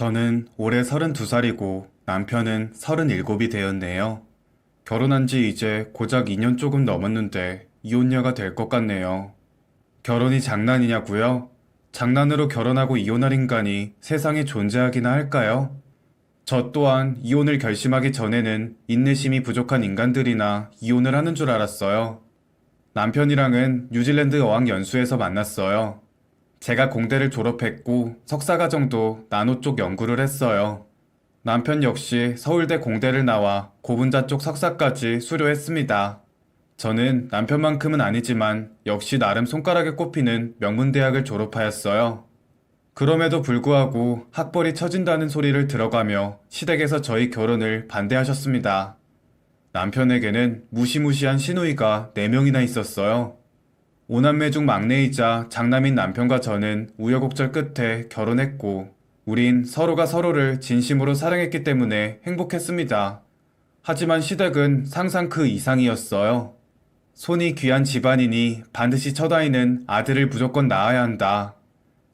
저는 올해 32살이고 남편은 37이 되었네요. 결혼한 지 이제 고작 2년 조금 넘었는데 이혼녀가 될 것 같네요. 결혼이 장난이냐고요? 장난으로 결혼하고 이혼할 인간이 세상에 존재하기나 할까요? 저 또한 이혼을 결심하기 전에는 인내심이 부족한 인간들이나 이혼을 하는 줄 알았어요. 남편이랑은 뉴질랜드 어학연수에서 만났어요. 제가 공대를 졸업했고 석사과정도 나노 쪽 연구를 했어요. 남편 역시 서울대 공대를 나와 고분자 쪽 석사까지 수료했습니다. 저는 남편만큼은 아니지만 역시 나름 손가락에 꼽히는 명문대학을 졸업하였어요. 그럼에도 불구하고 학벌이 처진다는 소리를 들어가며 시댁에서 저희 결혼을 반대하셨습니다. 남편에게는 무시무시한 시누이가 4명이나 있었어요. 오남매 중 막내이자 장남인 남편과 저는 우여곡절 끝에 결혼했고, 우린 서로가 서로를 진심으로 사랑했기 때문에 행복했습니다. 하지만 시댁은 상상 그 이상이었어요. 손이 귀한 집안이니 반드시 첫 아이는 아들을 무조건 낳아야 한다.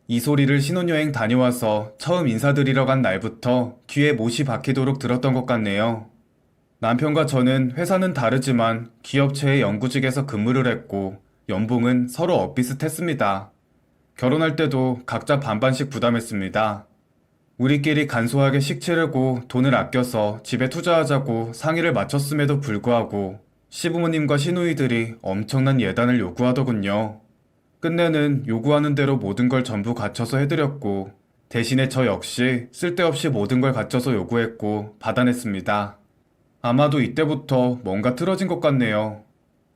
이 소리를 신혼여행 다녀와서 처음 인사드리러 간 날부터 귀에 못이 박히도록 들었던 것 같네요. 남편과 저는 회사는 다르지만 기업체의 연구직에서 근무를 했고 연봉은 서로 엇비슷했습니다. 결혼할 때도 각자 반반씩 부담했습니다. 우리끼리 간소하게 식치르고 돈을 아껴서 집에 투자하자고 상의를 마쳤음에도 불구하고 시부모님과 시누이들이 엄청난 예단을 요구하더군요. 끝내는 요구하는 대로 모든 걸 전부 갖춰서 해드렸고 대신에 저 역시 쓸데없이 모든 걸 갖춰서 요구했고 받아냈습니다. 아마도 이때부터 뭔가 틀어진 것 같네요.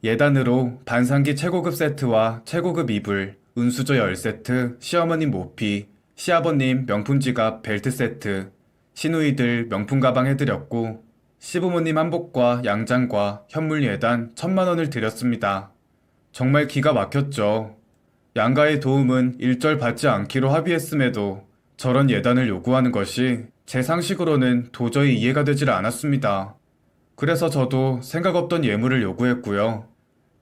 예단으로 반상기 최고급 세트와 최고급 이불, 은수저 10세트, 시어머님 모피, 시아버님 명품 지갑 벨트 세트, 시누이들 명품 가방 해드렸고 시부모님 한복과 양장과 현물 예단 1,000만 원을 드렸습니다. 정말 기가 막혔죠. 양가의 도움은 일절 받지 않기로 합의했음에도 저런 예단을 요구하는 것이 제 상식으로는 도저히 이해가 되질 않았습니다. 그래서 저도 생각 없던 예물을 요구했고요.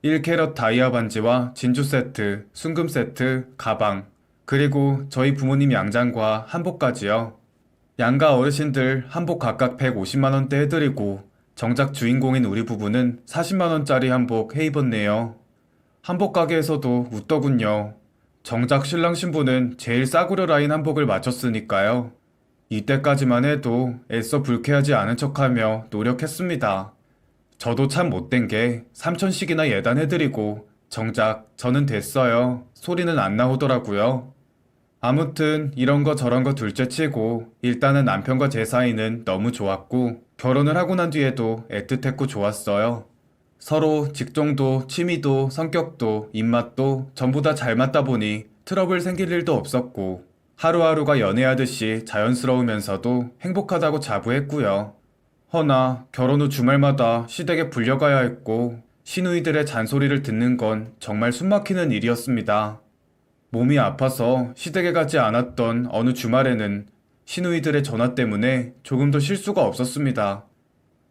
1캐럿 다이아 반지와 진주 세트, 순금 세트, 가방, 그리고 저희 부모님 양장과 한복까지요. 양가 어르신들 한복 각각 150만원대 해드리고 정작 주인공인 우리 부부는 40만원짜리 한복 해입었네요. 한복 가게에서도 웃더군요. 정작 신랑 신부는 제일 싸구려 라인 한복을 맞췄으니까요. 이때까지만 해도 애써 불쾌하지 않은 척하며 노력했습니다. 저도 참 못된 게 3천씩이나 예단해드리고 정작 저는 됐어요. 소리는 안 나오더라고요. 아무튼 이런 거 저런 거 둘째치고 일단은 남편과 제 사이는 너무 좋았고 결혼을 하고 난 뒤에도 애틋했고 좋았어요. 서로 직종도 취미도 성격도 입맛도 전부 다 잘 맞다 보니 트러블 생길 일도 없었고 하루하루가 연애하듯이 자연스러우면서도 행복하다고 자부했고요. 허나 결혼 후 주말마다 시댁에 불려가야 했고 시누이들의 잔소리를 듣는 건 정말 숨막히는 일이었습니다. 몸이 아파서 시댁에 가지 않았던 어느 주말에는 시누이들의 전화 때문에 조금도 쉴 수가 없었습니다.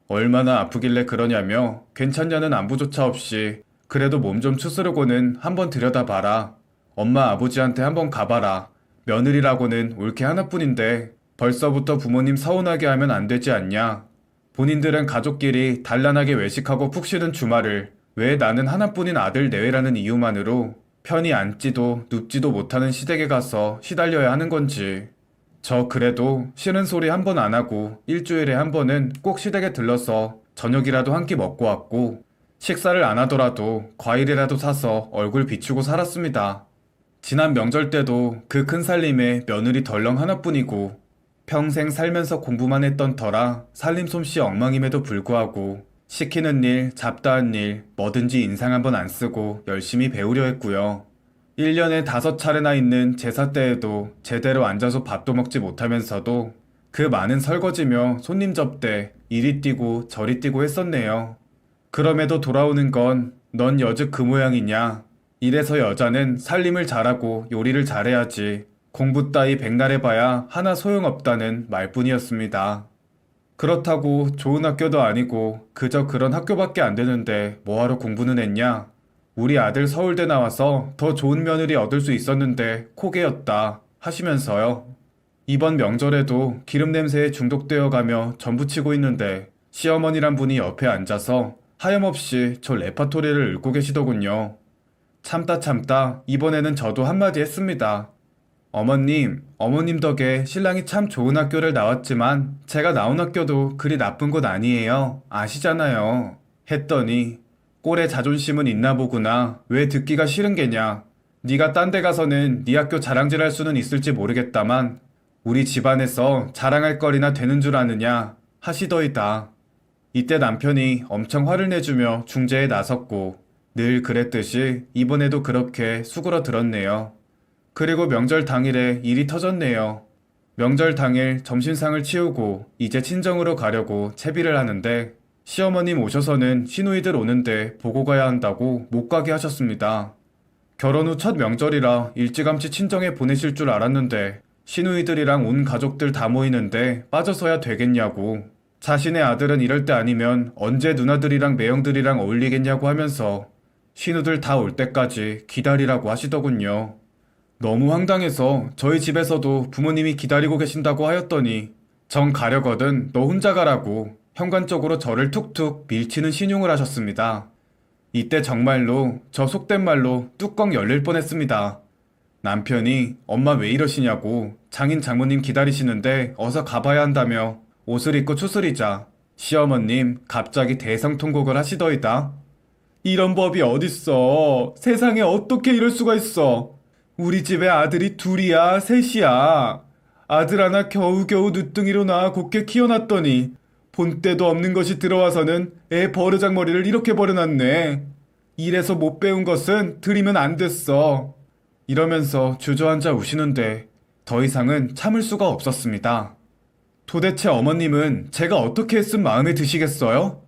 얼마나 아프길래 그러냐며 괜찮냐는 안부조차 없이 그래도 몸 좀 추스르고는 한번 들여다봐라. 엄마 아버지한테 한번 가봐라. 며느리라고는 올케 하나뿐인데 벌써부터 부모님 서운하게 하면 안 되지 않냐. 본인들은 가족끼리 단란하게 외식하고 푹 쉬는 주말을 왜 나는 하나뿐인 아들 내외라는 이유만으로 편히 앉지도 눕지도 못하는 시댁에 가서 시달려야 하는 건지. 저 그래도 싫은 소리 한 번 안 하고 일주일에 한 번은 꼭 시댁에 들러서 저녁이라도 한 끼 먹고 왔고 식사를 안 하더라도 과일이라도 사서 얼굴 비추고 살았습니다. 지난 명절 때도 그 큰 살림에 며느리 덜렁 하나뿐이고 평생 살면서 공부만 했던 터라 살림 솜씨 엉망임에도 불구하고 시키는 일, 잡다한 일, 뭐든지 인상 한번 안 쓰고 열심히 배우려 했고요. 1년에 5차례나 있는 제사 때에도 제대로 앉아서 밥도 먹지 못하면서도 그 많은 설거지며 손님 접대, 이리 뛰고 저리 뛰고 했었네요. 그럼에도 돌아오는 건 넌 여즉 그 모양이냐. 이래서 여자는 살림을 잘하고 요리를 잘해야지. 공부 따위 백날 해봐야 하나 소용없다는 말뿐이었습니다. 그렇다고 좋은 학교도 아니고 그저 그런 학교밖에 안 되는데 뭐하러 공부는 했냐? 우리 아들 서울대 나와서 더 좋은 며느리 얻을 수 있었는데 코개였다 하시면서요. 이번 명절에도 기름 냄새에 중독되어 가며 전부치고 있는데 시어머니란 분이 옆에 앉아서 하염없이 저 레파토리를 읽고 계시더군요. 참다 이번에는 저도 한마디 했습니다. 어머님 덕에 신랑이 참 좋은 학교를 나왔지만 제가 나온 학교도 그리 나쁜 곳 아니에요. 아시잖아요. 했더니 꼴에 자존심은 있나 보구나. 왜 듣기가 싫은 게냐. 네가 딴 데 가서는 네 학교 자랑질할 수는 있을지 모르겠다만 우리 집안에서 자랑할 거리나 되는 줄 아느냐 하시더이다. 이때 남편이 엄청 화를 내주며 중재에 나섰고 늘 그랬듯이 이번에도 그렇게 수그러 들었네요. 그리고 명절 당일에 일이 터졌네요. 명절 당일 점심상을 치우고 이제 친정으로 가려고 채비를 하는데 시어머님 오셔서는 시누이들 오는데 보고 가야 한다고 못 가게 하셨습니다. 결혼 후 첫 명절이라 일찌감치 친정에 보내실 줄 알았는데 시누이들이랑 온 가족들 다 모이는데 빠져서야 되겠냐고. 자신의 아들은 이럴 때 아니면 언제 누나들이랑 매형들이랑 어울리겠냐고 하면서 시누들 다 올 때까지 기다리라고 하시더군요. 너무 황당해서 저희 집에서도 부모님이 기다리고 계신다고 하였더니 정 가려거든 너 혼자 가라고 현관쪽으로 저를 툭툭 밀치는 신용을 하셨습니다. 이때 정말로 저 속된 말로 뚜껑 열릴 뻔했습니다. 남편이 엄마 왜 이러시냐고 장인 장모님 기다리시는데 어서 가봐야 한다며 옷을 입고 추스리자 시어머님 갑자기 대성통곡을 하시더이다. 이런 법이 어딨어. 세상에 어떻게 이럴 수가 있어. 우리 집에 아들이 둘이야, 셋이야. 아들 하나 겨우겨우 늦둥이로 낳아 곱게 키워놨더니 본때도 없는 것이 들어와서는 애 버르장머리를 이렇게 버려놨네. 이래서 못 배운 것은 들이면 안 됐어. 이러면서 주저앉아 우시는데 더 이상은 참을 수가 없었습니다. 도대체 어머님은 제가 어떻게 했음 마음에 드시겠어요?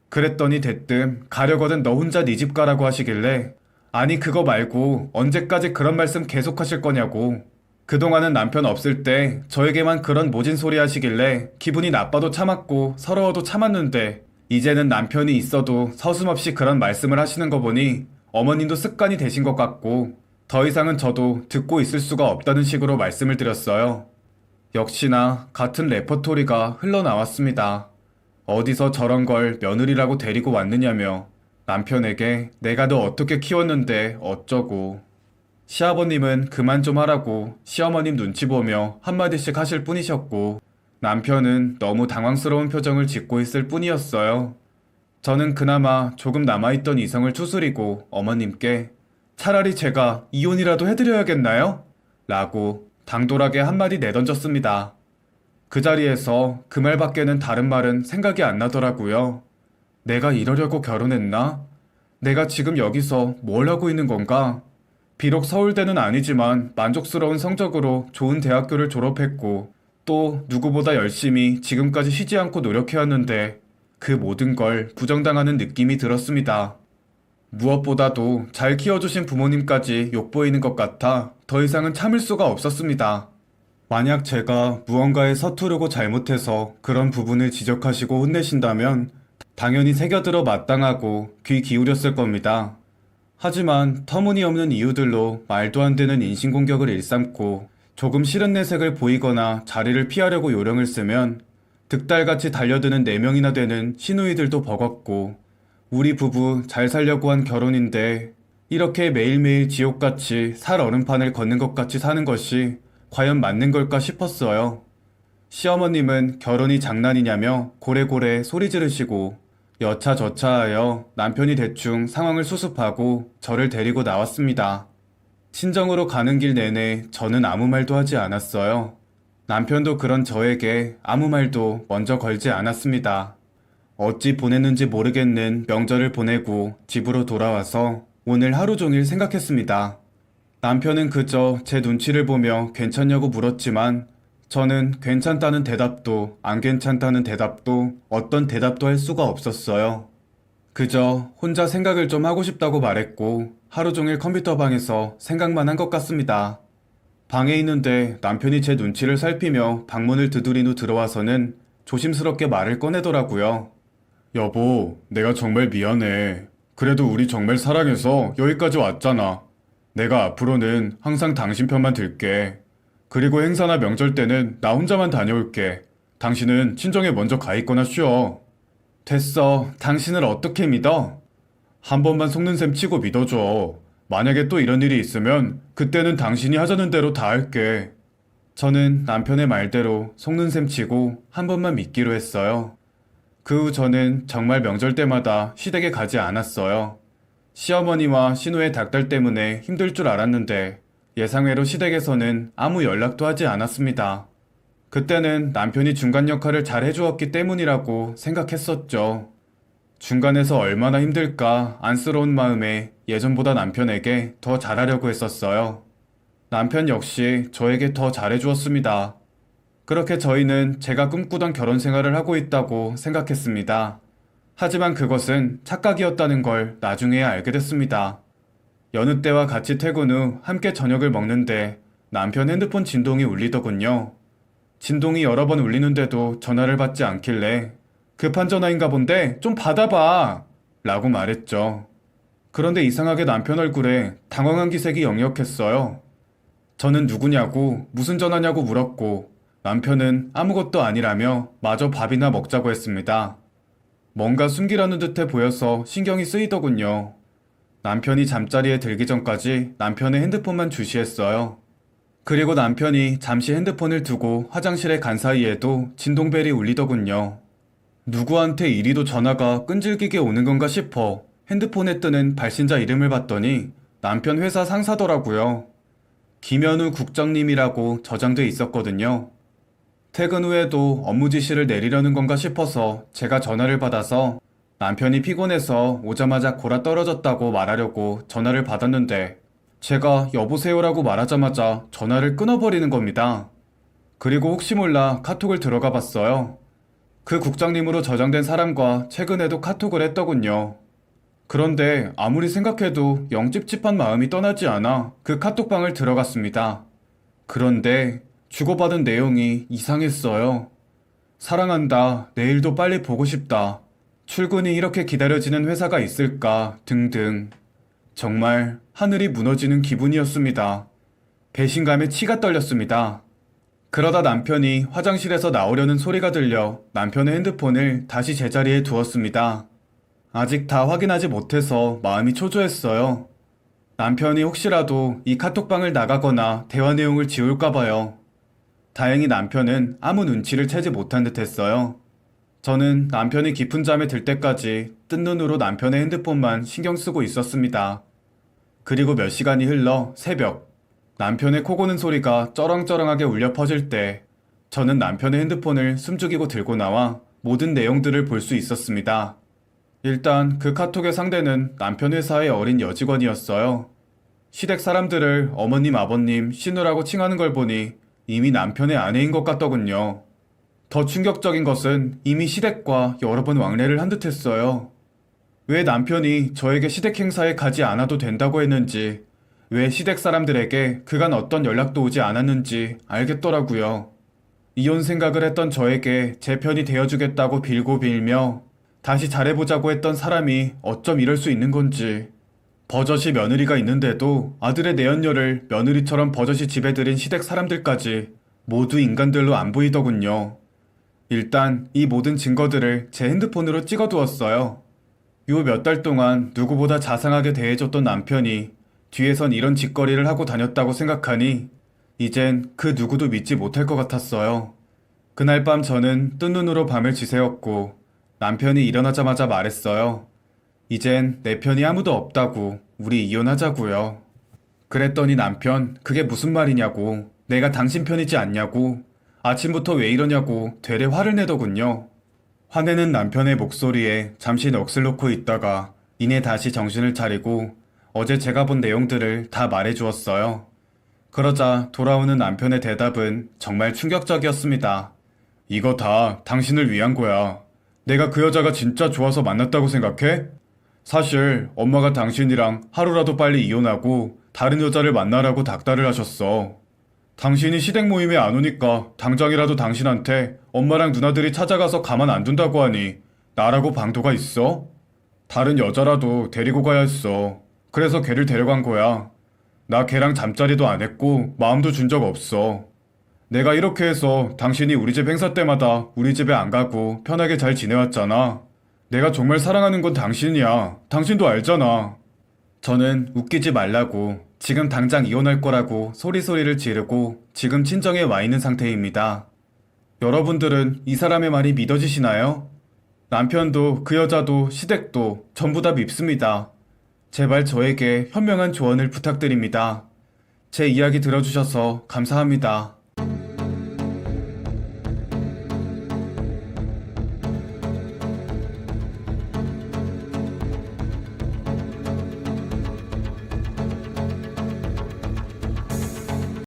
그랬더니 대뜸 가려거든 너 혼자 네 집 가라고 하시길래 아니 그거 말고 언제까지 그런 말씀 계속하실 거냐고. 그동안은 남편 없을 때 저에게만 그런 모진 소리 하시길래 기분이 나빠도 참았고 서러워도 참았는데 이제는 남편이 있어도 서슴없이 그런 말씀을 하시는 거 보니 어머님도 습관이 되신 것 같고 더 이상은 저도 듣고 있을 수가 없다는 식으로 말씀을 드렸어요. 역시나 같은 레퍼토리가 흘러나왔습니다. 어디서 저런 걸 며느리라고 데리고 왔느냐며 남편에게 내가 너 어떻게 키웠는데 어쩌고. 시아버님은 그만 좀 하라고 시어머님 눈치 보며 한마디씩 하실 뿐이셨고 남편은 너무 당황스러운 표정을 짓고 있을 뿐이었어요. 저는 그나마 조금 남아있던 이성을 추스리고 어머님께 차라리 제가 이혼이라도 해드려야겠나요? 라고 당돌하게 한마디 내던졌습니다. 그 자리에서 그 말밖에는 다른 말은 생각이 안 나더라고요. 내가 이러려고 결혼했나? 내가 지금 여기서 뭘 하고 있는 건가? 비록 서울대는 아니지만 만족스러운 성적으로 좋은 대학교를 졸업했고 또 누구보다 열심히 지금까지 쉬지 않고 노력해왔는데 그 모든 걸 부정당하는 느낌이 들었습니다. 무엇보다도 잘 키워주신 부모님까지 욕보이는 것 같아 더 이상은 참을 수가 없었습니다. 만약 제가 무언가에 서투르고 잘못해서 그런 부분을 지적하시고 혼내신다면 당연히 새겨들어 마땅하고 귀 기울였을 겁니다. 하지만 터무니없는 이유들로 말도 안 되는 인신공격을 일삼고 조금 싫은 내색을 보이거나 자리를 피하려고 요령을 쓰면 득달같이 달려드는 4명이나 되는 시누이들도 버겁고 우리 부부 잘 살려고 한 결혼인데 이렇게 매일매일 지옥같이 살 얼음판을 걷는 것 같이 사는 것이 과연 맞는 걸까 싶었어요. 시어머님은 결혼이 장난이냐며 고래고래 소리 지르시고 여차저차하여 남편이 대충 상황을 수습하고 저를 데리고 나왔습니다. 친정으로 가는 길 내내 저는 아무 말도 하지 않았어요. 남편도 그런 저에게 아무 말도 먼저 걸지 않았습니다. 어찌 보냈는지 모르겠는 명절을 보내고 집으로 돌아와서 오늘 하루 종일 생각했습니다. 남편은 그저 제 눈치를 보며 괜찮냐고 물었지만 저는 괜찮다는 대답도 안 괜찮다는 대답도 어떤 대답도 할 수가 없었어요. 그저 혼자 생각을 좀 하고 싶다고 말했고 하루 종일 컴퓨터 방에서 생각만 한 것 같습니다. 방에 있는데 남편이 제 눈치를 살피며 방문을 두드린 후 들어와서는 조심스럽게 말을 꺼내더라고요. 여보, 내가 정말 미안해. 그래도 우리 정말 사랑해서 여기까지 왔잖아. 내가 앞으로는 항상 당신 편만 들게. 그리고 행사나 명절 때는 나 혼자만 다녀올게. 당신은 친정에 먼저 가 있거나 쉬어. 됐어. 당신을 어떻게 믿어? 한 번만 속는 셈 치고 믿어줘. 만약에 또 이런 일이 있으면 그때는 당신이 하자는 대로 다 할게. 저는 남편의 말대로 속는 셈 치고 한 번만 믿기로 했어요. 그 후 저는 정말 명절 때마다 시댁에 가지 않았어요. 시어머니와 신우의 닭달 때문에 힘들 줄 알았는데 예상외로 시댁에서는 아무 연락도 하지 않았습니다. 그때는 남편이 중간 역할을 잘 해주었기 때문이라고 생각했었죠. 중간에서 얼마나 힘들까 안쓰러운 마음에 예전보다 남편에게 더 잘하려고 했었어요. 남편 역시 저에게 더 잘해주었습니다. 그렇게 저희는 제가 꿈꾸던 결혼 생활을 하고 있다고 생각했습니다. 하지만 그것은 착각이었다는 걸 나중에야 알게 됐습니다. 여느 때와 같이 퇴근 후 함께 저녁을 먹는데 남편 핸드폰 진동이 울리더군요. 진동이 여러 번 울리는데도 전화를 받지 않길래 급한 전화인가 본데 좀 받아봐 라고 말했죠. 그런데 이상하게 남편 얼굴에 당황한 기색이 역력했어요. 저는 누구냐고 무슨 전화냐고 물었고 남편은 아무것도 아니라며 마저 밥이나 먹자고 했습니다. 뭔가 숨기려는 듯해 보여서 신경이 쓰이더군요. 남편이 잠자리에 들기 전까지 남편의 핸드폰만 주시했어요. 그리고 남편이 잠시 핸드폰을 두고 화장실에 간 사이에도 진동벨이 울리더군요. 누구한테 이리도 전화가 끈질기게 오는 건가 싶어 핸드폰에 뜨는 발신자 이름을 봤더니 남편 회사 상사더라고요. 김현우 국장님이라고 저장돼 있었거든요. 퇴근 후에도 업무 지시를 내리려는 건가 싶어서 제가 전화를 받아서 남편이 피곤해서 오자마자 골아 떨어졌다고 말하려고 전화를 받았는데 제가 여보세요라고 말하자마자 전화를 끊어버리는 겁니다. 그리고 혹시 몰라 카톡을 들어가 봤어요. 그 국장님으로 저장된 사람과 최근에도 카톡을 했더군요. 그런데 아무리 생각해도 영 찝찝한 마음이 떠나지 않아 그 카톡방을 들어갔습니다. 그런데 주고받은 내용이 이상했어요. 사랑한다, 내일도 빨리 보고 싶다, 출근이 이렇게 기다려지는 회사가 있을까 등등. 정말 하늘이 무너지는 기분이었습니다. 배신감에 치가 떨렸습니다. 그러다 남편이 화장실에서 나오려는 소리가 들려 남편의 핸드폰을 다시 제자리에 두었습니다. 아직 다 확인하지 못해서 마음이 초조했어요. 남편이 혹시라도 이 카톡방을 나가거나 대화 내용을 지울까봐요. 다행히 남편은 아무 눈치를 채지 못한 듯 했어요. 저는 남편이 깊은 잠에 들 때까지 뜬 눈으로 남편의 핸드폰만 신경 쓰고 있었습니다. 그리고 몇 시간이 흘러 새벽, 남편의 코 고는 소리가 쩌렁쩌렁하게 울려 퍼질 때 저는 남편의 핸드폰을 숨죽이고 들고 나와 모든 내용들을 볼 수 있었습니다. 일단 그 카톡의 상대는 남편 회사의 어린 여직원이었어요. 시댁 사람들을 어머님, 아버님, 신우라고 칭하는 걸 보니 이미 남편의 아내인 것 같더군요. 더 충격적인 것은 이미 시댁과 여러 번 왕래를 한 듯 했어요. 왜 남편이 저에게 시댁 행사에 가지 않아도 된다고 했는지, 왜 시댁 사람들에게 그간 어떤 연락도 오지 않았는지 알겠더라고요. 이혼 생각을 했던 저에게 제 편이 되어주겠다고 빌고 빌며 다시 잘해보자고 했던 사람이 어쩜 이럴 수 있는 건지. 버젓이 며느리가 있는데도 아들의 내연녀를 며느리처럼 버젓이 집에 들인 시댁 사람들까지 모두 인간들로 안 보이더군요. 일단 이 모든 증거들을 제 핸드폰으로 찍어두었어요. 요 몇 달 동안 누구보다 자상하게 대해줬던 남편이 뒤에선 이런 짓거리를 하고 다녔다고 생각하니 이젠 그 누구도 믿지 못할 것 같았어요. 그날 밤 저는 뜬 눈으로 밤을 지새웠고 남편이 일어나자마자 말했어요. 이젠 내 편이 아무도 없다고, 우리 이혼하자고요. 그랬더니 남편, 그게 무슨 말이냐고, 내가 당신 편이지 않냐고, 아침부터 왜 이러냐고 되레 화를 내더군요. 화내는 남편의 목소리에 잠시 넋을 놓고 있다가 이내 다시 정신을 차리고 어제 제가 본 내용들을 다 말해주었어요. 그러자 돌아오는 남편의 대답은 정말 충격적이었습니다. 이거 다 당신을 위한 거야. 내가 그 여자가 진짜 좋아서 만났다고 생각해? 사실 엄마가 당신이랑 하루라도 빨리 이혼하고 다른 여자를 만나라고 닥달을 하셨어. 당신이 시댁 모임에 안 오니까 당장이라도 당신한테 엄마랑 누나들이 찾아가서 가만 안 둔다고 하니 나라고 방도가 있어? 다른 여자라도 데리고 가야 했어. 그래서 걔를 데려간 거야. 나 걔랑 잠자리도 안 했고 마음도 준 적 없어. 내가 이렇게 해서 당신이 우리 집 행사 때마다 우리 집에 안 가고 편하게 잘 지내왔잖아. 내가 정말 사랑하는 건 당신이야. 당신도 알잖아. 저는 웃기지 말라고 지금 당장 이혼할 거라고 소리소리를 지르고 지금 친정에 와 있는 상태입니다. 여러분들은 이 사람의 말이 믿어지시나요? 남편도 그 여자도 시댁도 전부 다 밉습니다. 제발 저에게 현명한 조언을 부탁드립니다. 제 이야기 들어주셔서 감사합니다.